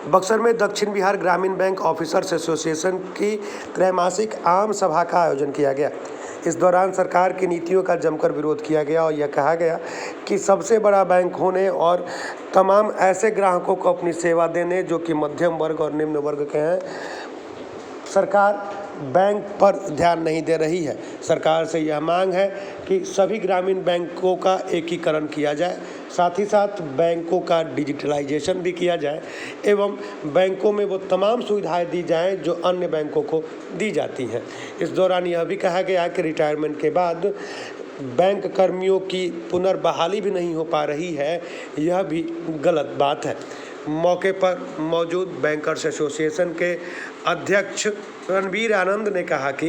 बक्सर में दक्षिण बिहार ग्रामीण बैंक ऑफिसर्स एसोसिएशन की त्रैमासिक आम सभा का आयोजन किया गया। इस दौरान सरकार की नीतियों का जमकर विरोध किया गया और यह कहा गया कि सबसे बड़ा बैंक होने और तमाम ऐसे ग्राहकों को अपनी सेवा देने जो कि मध्यम वर्ग और निम्न वर्ग के हैं, सरकार बैंक पर ध्यान नहीं दे रही है। सरकार से यह मांग है कि सभी ग्रामीण बैंकों का एकीकरण किया जाए, साथ ही साथ बैंकों का डिजिटलाइजेशन भी किया जाए एवं बैंकों में वो तमाम सुविधाएं दी जाएं जो अन्य बैंकों को दी जाती हैं। इस दौरान यह भी कहा गया कि रिटायरमेंट के बाद बैंक कर्मियों की पुनर्बहाली भी नहीं हो पा रही है, यह भी गलत बात है। मौके पर मौजूद बैंकर्स एसोसिएशन के अध्यक्ष रणवीर आनंद ने कहा कि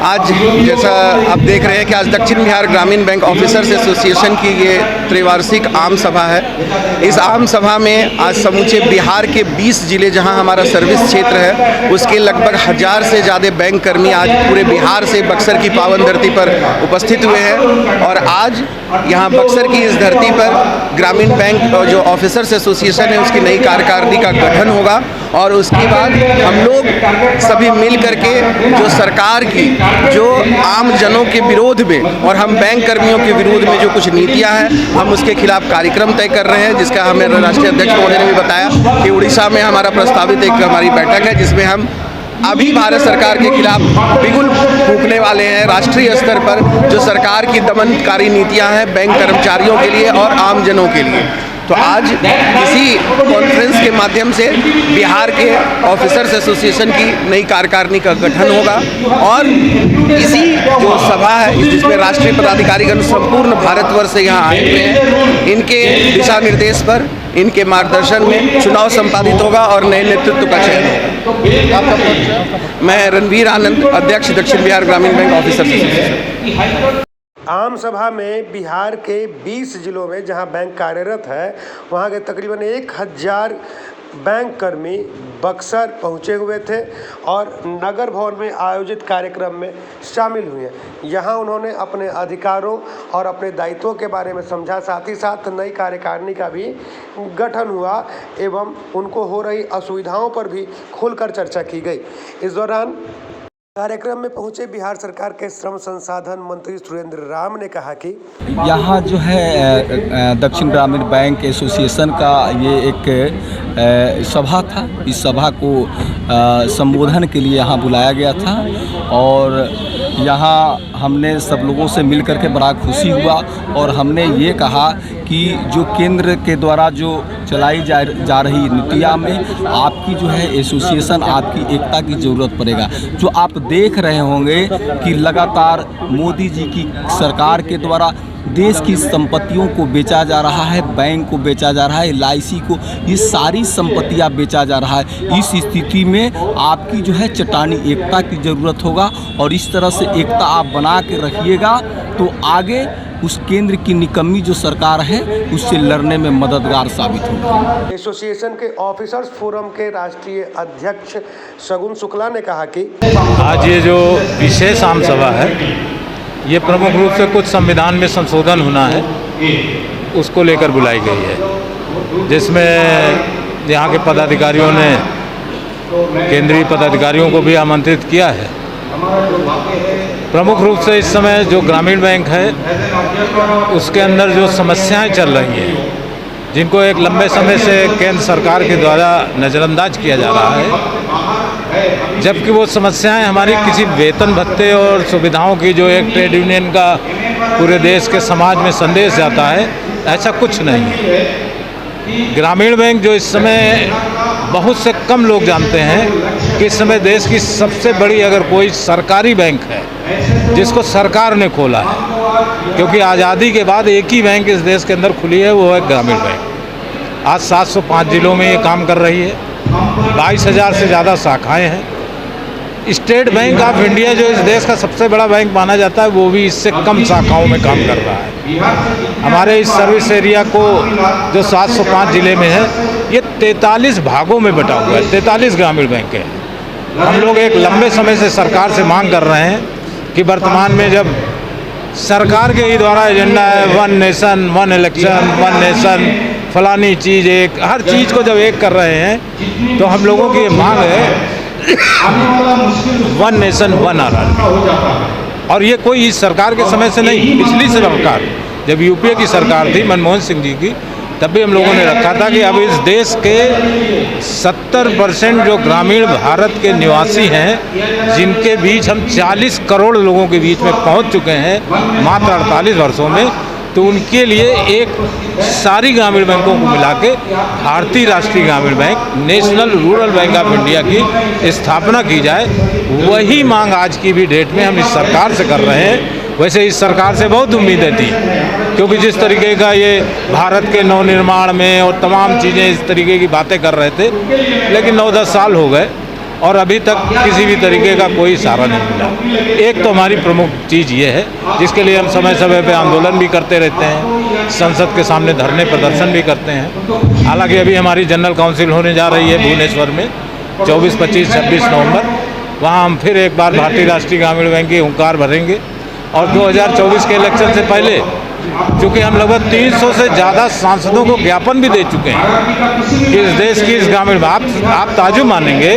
आज जैसा आप देख रहे हैं कि आज दक्षिण बिहार ग्रामीण बैंक ऑफिसर्स एसोसिएशन की ये त्रिवार्षिक आम सभा है। इस आम सभा में आज समूचे बिहार के 20 जिले जहां हमारा सर्विस क्षेत्र है उसके लगभग 1000 से ज़्यादा बैंक कर्मी आज पूरे बिहार से बक्सर की पावन धरती पर उपस्थित हुए हैं। और आज यहाँ बक्सर की इस धरती पर ग्रामीण बैंक जो ऑफिसर्स एसोसिएशन है उसकी नई कार्यकारिणी का गठन होगा और उसके बाद हम लोग सभी मिल करके जो सरकार की जो आम जनों के विरोध में और हम बैंक कर्मियों के विरोध में जो कुछ नीतियां हैं हम उसके खिलाफ कार्यक्रम तय कर रहे हैं, जिसका हमें राष्ट्रीय अध्यक्ष महोदय ने भी बताया कि उड़ीसा में हमारा प्रस्तावित एक हमारी बैठक है जिसमें हम अभी भारत सरकार के खिलाफ बिगुल फूंकने वाले हैं राष्ट्रीय स्तर पर जो सरकार की दमनकारी नीतियां हैं बैंक कर्मचारियों के लिए और आम जनों के लिए। तो आज इसी कॉन्फ्रेंस के माध्यम से बिहार के ऑफिसर्स एसोसिएशन की नई कार्यकारिणी का गठन होगा और इसी जो सभा है जिसमें राष्ट्रीय पदाधिकारीगण संपूर्ण भारतवर्ष से यहाँ आए हुए हैं, इनके दिशा निर्देश पर इनके मार्गदर्शन में चुनाव संपादित होगा और नए नेतृत्व का चयन होगा। मैं रणवीर आनंद, अध्यक्ष दक्षिण बिहार ग्रामीण बैंक ऑफिसर्स एसोसिएशन। आम सभा में बिहार के 20 जिलों में जहां बैंक कार्यरत है वहां के तकरीबन 1000 बैंक कर्मी बक्सर पहुंचे हुए थे और नगर भवन में आयोजित कार्यक्रम में शामिल हुए। यहां उन्होंने अपने अधिकारों और अपने दायित्वों के बारे में समझा, साथ ही साथ नई कार्यकारिणी का भी गठन हुआ एवं उनको हो रही असुविधाओं पर भी खुलकर चर्चा की गई। इस दौरान कार्यक्रम में पहुंचे बिहार सरकार के श्रम संसाधन मंत्री सुरेंद्र राम ने कहा कि यहाँ जो है दक्षिण ग्रामीण बैंक एसोसिएशन का ये एक सभा था। इस सभा को संबोधन के लिए यहाँ बुलाया गया था और यहाँ हमने सब लोगों से मिल करके बड़ा खुशी हुआ और हमने ये कहा कि जो केंद्र के द्वारा जो चलाई जा रही नीतियाँ में आपकी जो है एसोसिएशन, आपकी एकता की ज़रूरत पड़ेगा। जो आप देख रहे होंगे कि लगातार मोदी जी की सरकार के द्वारा देश की संपत्तियों को बेचा जा रहा है, बैंक को बेचा जा रहा है, LIC को, ये सारी संपत्तियां बेचा जा रहा है। इस स्थिति में आपकी जो है चट्टानी एकता की ज़रूरत होगा और इस तरह से एकता आप बना के रखिएगा तो आगे उस केंद्र की निकम्मी जो सरकार है उससे लड़ने में मददगार साबित होगा। एसोसिएशन के ऑफिसर्स फोरम के राष्ट्रीय अध्यक्ष शगुन शुक्ला ने कहा कि आज ये जो विशेष आम सभा है ये प्रमुख रूप से कुछ संविधान में संशोधन होना है उसको लेकर बुलाई गई है, जिसमें यहाँ के पदाधिकारियों ने केंद्रीय पदाधिकारियों को भी आमंत्रित किया है। प्रमुख रूप से इस समय जो ग्रामीण बैंक है उसके अंदर जो समस्याएं चल रही हैं, जिनको एक लंबे समय से केंद्र सरकार के द्वारा नज़रअंदाज किया जा रहा है, जबकि वो समस्याएं हमारी किसी वेतन भत्ते और सुविधाओं की जो एक ट्रेड यूनियन का पूरे देश के समाज में संदेश जाता है, ऐसा कुछ नहीं है। ग्रामीण बैंक जो इस समय बहुत से कम लोग जानते हैं कि इस समय देश की सबसे बड़ी अगर कोई सरकारी बैंक है जिसको सरकार ने खोला है, क्योंकि आज़ादी के बाद एक ही बैंक इस देश के अंदर खुली है, वो है ग्रामीण बैंक। आज 705 जिलों में ये काम कर रही है, 22,000 से ज़्यादा शाखाएं हैं। स्टेट बैंक ऑफ इंडिया जो इस देश का सबसे बड़ा बैंक माना जाता है वो भी इससे कम शाखाओं में काम कर रहा है। हमारे इस सर्विस एरिया को जो 705 जिले में है ये 43 भागों में बटा हुआ है, 43 ग्रामीण बैंक है। हम लोग एक लंबे समय से सरकार से मांग कर रहे हैं कि वर्तमान में जब सरकार के ही द्वारा एजेंडा है one nation one election one nation फलानी चीज़ एक, हर चीज़ को जब एक कर रहे हैं तो हम लोगों की ये मांग है वन नेशन वन आधार। और ये कोई इस सरकार के समय से नहीं, पिछली सरकार जब यूपीए की सरकार थी मनमोहन सिंह जी की, तब भी हम लोगों ने रखा था कि अब इस देश के 70% जो ग्रामीण भारत के निवासी हैं, जिनके बीच हम 40 करोड़ लोगों के बीच में पहुंच चुके हैं मात्र 48 वर्षों में, तो उनके लिए एक सारी ग्रामीण बैंकों को मिला के भारतीय राष्ट्रीय ग्रामीण bank, national rural bank of India की स्थापना की जाए। वही मांग आज की भी डेट में हम इस सरकार से कर रहे हैं। वैसे इस सरकार से बहुत उम्मीदें थी, क्योंकि जिस तरीके का ये भारत के नवनिर्माण में और तमाम चीज़ें इस तरीके की बातें कर रहे थे, लेकिन 9-10 साल हो गए और अभी तक किसी भी तरीके का कोई सहारा नहीं मिला। एक तो हमारी प्रमुख चीज़ ये है जिसके लिए हम समय समय पे आंदोलन भी करते रहते हैं, संसद के सामने धरने प्रदर्शन भी करते हैं। हालांकि अभी हमारी जनरल काउंसिल होने जा रही है भुवनेश्वर में 24, 25, 26 नवंबर। वहाँ हम फिर एक बार भारतीय राष्ट्रीय ग्रामीण बैंक की हुंकार भरेंगे। और 2024 के इलेक्शन से पहले चूँकि हम लगभग 300 से ज़्यादा सांसदों को ज्ञापन भी दे चुके हैं कि इस देश की इस ग्रामीण, आप ताजुब मानेंगे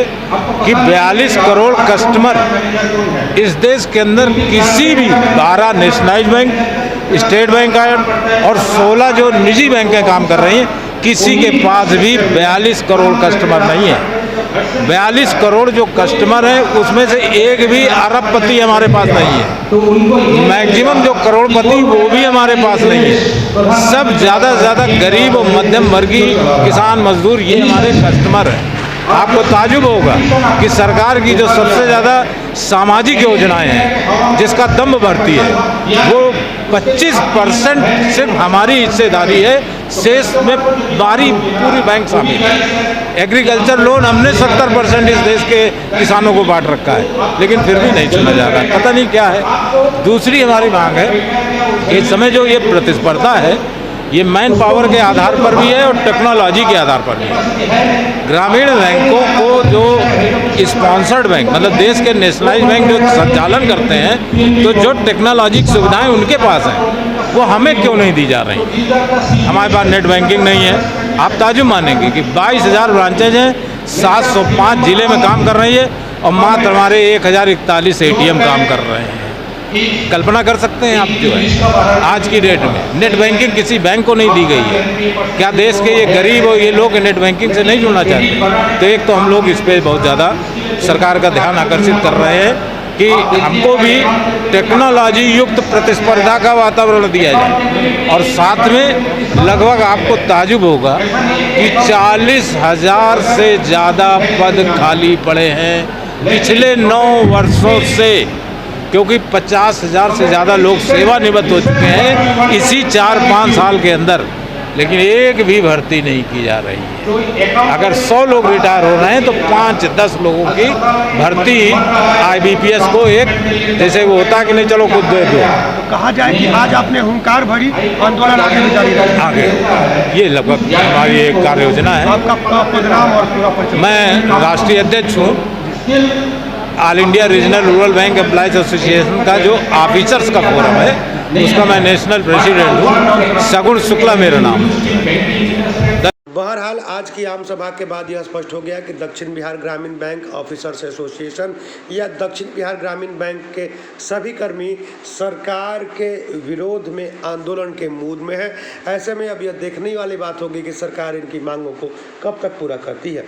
कि 42 करोड़ कस्टमर इस देश के अंदर किसी भी 12 नेशनलाइज बैंक, स्टेट बैंक और 16 जो निजी बैंकें काम कर रही हैं, किसी के पास भी 42 करोड़ कस्टमर नहीं है। 42 करोड़ जो कस्टमर हैं उसमें से एक भी अरबपति हमारे पास नहीं है। मैक्सिमम जो करोड़पति वो भी हमारे पास नहीं है। सब ज़्यादा से ज़्यादा गरीब और मध्यम वर्गीय किसान मजदूर ये हमारे कस्टमर हैं। आपको ताजुब होगा कि सरकार की जो सबसे ज़्यादा सामाजिक योजनाएं हैं जिसका दम भरती है, वो 25% सिर्फ हमारी हिस्सेदारी है, शेष में पूरी बैंक शामिल है। एग्रीकल्चर लोन हमने 70% इस देश के किसानों को बांट रखा है, लेकिन फिर भी नहीं सुना जा रहा, पता नहीं क्या है। दूसरी हमारी मांग है कि इस समय जो ये प्रतिस्पर्धा है, ये मैन पावर के आधार पर भी है और टेक्नोलॉजी के आधार पर भी है। ग्रामीण बैंकों को जो स्पॉन्सर्ड बैंक, मतलब देश के नेशनलाइज बैंक जो संचालन करते हैं, तो जो टेक्नोलॉजी की सुविधाएं उनके पास हैं, वो हमें क्यों नहीं दी जा रही? हमारे पास नेट बैंकिंग नहीं है। आप ताजुब मानेंगे कि 22,000 ब्रांचेज हैं, 705 जिले में काम कर रही है और मात्र हमारे 1041 ATM काम कर रहे हैं। कल्पना कर सकते हैं आप जो है आज की डेट में नेट बैंकिंग किसी बैंक को नहीं दी गई है। क्या देश के ये गरीब और ये लोग नेट बैंकिंग से नहीं जुड़ना चाहते? तो एक तो हम लोग इस पर बहुत ज़्यादा सरकार का ध्यान आकर्षित कर रहे हैं कि हमको भी टेक्नोलॉजी युक्त प्रतिस्पर्धा का वातावरण दिया जाए। और साथ में लगभग आपको ताजुब होगा कि 40,000 से ज़्यादा पद खाली पड़े हैं पिछले 9 वर्षों से, क्योंकि 50,000 से ज़्यादा लोग सेवानिवृत्त हो चुके हैं इसी 4-5 साल के अंदर, लेकिन एक भी भर्ती नहीं की जा रही है। अगर 100 लोग रिटायर हो रहे हैं तो 5-10 लोगों की भर्ती IBPS को एक जैसे वो होता है कि नहीं चलो खुद दे दो। कहा जाए कि आज आपने हुंकार भरी, आंदोलन आगे भी जारी रहेगा। आगे ये लगभग हमारी एक कार्य योजना है। आपका पदनाम और पूरा परिचय? मैं राष्ट्रीय अध्यक्ष हूँ all India regional rural bank employees association का जो ऑफिसर्स का फोरम है, उसका मैं नेशनल प्रेसिडेंट हूँ। सगुण शुक्ला मेरा नाम है। बहरहाल आज की आम सभा के बाद यह स्पष्ट हो गया कि दक्षिण बिहार ग्रामीण बैंक ऑफिसर्स एसोसिएशन या दक्षिण बिहार ग्रामीण बैंक के सभी कर्मी सरकार के विरोध में आंदोलन के मूड में है। ऐसे में अब यह देखने वाली बात होगी कि सरकार इनकी मांगों को कब तक पूरा करती है।